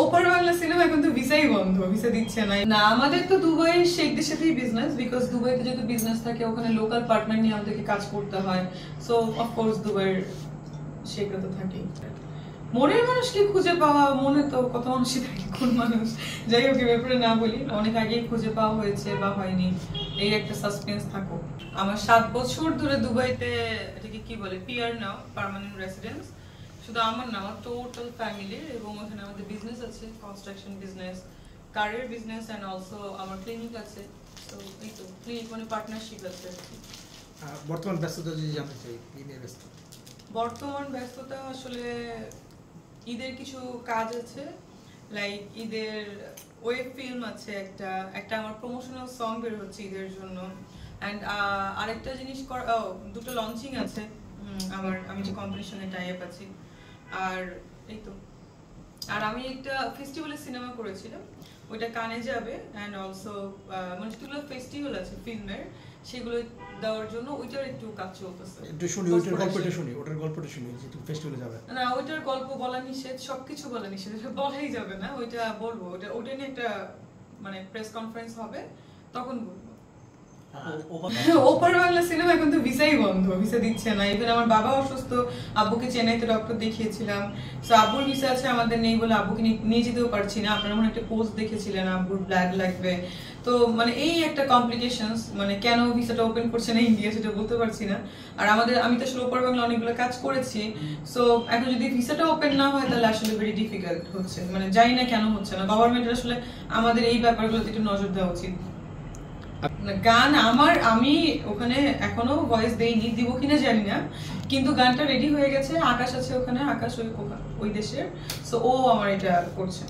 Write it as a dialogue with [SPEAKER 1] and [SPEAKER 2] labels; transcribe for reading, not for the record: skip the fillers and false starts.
[SPEAKER 1] ওপার বাংলা সিনেমা এখন তো ভিসাই বন্ধ, ভিসা দিচ্ছে না। না আমাদের তো দুবাই শেখদের সাথেই বিজনেস, বিকজ দুবাইতে যেহেতু বিজনেস থাকে ওখানে লোকাল পার্টনার নিয়ে আমাদেরকে কাজ করতে হয়। সো অফকোর্স দুবাইয়ের শেখরা তো থাকেই। মনের মানুষকে খুঁজে পাওয়া, মনে তো কত মানুষই থাকে, কোন মানুষ, যাই হোক এ ব্যাপারে না বলি। অনেক আগেই খুঁজে পাওয়া হয়েছে বা হয়নি, এই একটা সাসপেন্স থাকুক। আমার 7 বছর ধরে দুবাইতে, এটাকে কি বলে, পিআর নাও, পার্মানেন্ট রেসিডেন্স। শুধু আমার না, আমার টোটাল ফ্যামিলির। এবং ওখানে আমাদের বিজনেস আছে, কনস্ট্রাকশন বিজনেস, কারের বিজনেস, অ্যান্ড অলসো আমার ক্লিনিক আছে। তো এই তো ক্লিনিক মানে পার্টনারশিপ আছে।
[SPEAKER 2] বর্তমান ব্যস্ততা যদি জানতে চাই, কি নিয়ে ব্যস্ত?
[SPEAKER 1] বর্তমান ব্যস্ততা আসলে ঈদের কিছু কাজ আছে, লাইক ঈদের ওয়েব ফিল্ম আছে, একটা আমার প্রমোশনাল সং বের হচ্ছে ঈদের জন্য, অ্যান্ড আরেকটা জিনিস দুটো লঞ্চিং আছে আমি যে কোম্পানির সঙ্গে টাই আপ আছি। আর এই তো, আর আমি একটা ফেস্টিভ্যালের সিনেমা করেছিলাম, ওইটা কানে যাবে, অ্যান্ড অলসো মানে যেগুলো ফেস্টিভ্যাল আছে ফিল্মের সেগুলো দেওয়ার জন্য ওইটার একটু কাজ চলতেছে।
[SPEAKER 2] একটু শুনি, ওইটার গল্পটা শুনি যে তুমি ফেস্টিভ্যালে যাবে।
[SPEAKER 1] না, ওইটার গল্প বলা নিষেধ, সবকিছু বলা নিষেধ, এটা বলাই যাবে না। ওইটা বলবো, ওটা নিয়ে একটা মানে প্রেস কনফারেন্স হবে, তখন বলবো। ওপার বাংলা সিনেমা এখন তো ভিসাই বন্ধ, ভিসা দিচ্ছে না। ইভেন আমার বাবা অসুস্থ, আব্বুকে চেন্নাইতে ডক্টর দেখিয়েছিলাম, সো আব্বুর ভিসা আছে, আমাদের নেই বলে আব্বুকে নিয়ে যেতেও পারছি না। আপনারা মনে একটা পোস্ট দেখেছিলেন আব্বুর ব্ল্যাড লাগবে, তো মানে এই একটা কমপ্লিকেশনস, মানে কেন ভিসাটা ওপেন করছে না ইন্ডিয়া সেটা বলতে পারছি না। আর আমি তো আসলে ওপার বাংলা অনেকগুলো কাজ করেছি, সো এখন যদি ভিসাটা ওপেন না হয় তাহলে আসলে ভেরি ডিফিকাল্ট হচ্ছে, মানে জানি না কেন হচ্ছে না। গভর্নমেন্টের আসলে আমাদের এই ব্যাপারগুলোতে একটু নজর দেওয়া উচিত। গান আমি ওখানে এখনো ভয়েস দেইনি, দিব কিনা জানি না, কিন্তু গানটা রেডি হয়ে গেছে। আকাশ আছে ওখানে, আকাশ ওই দেশের, সো ও আমার এটা করছে।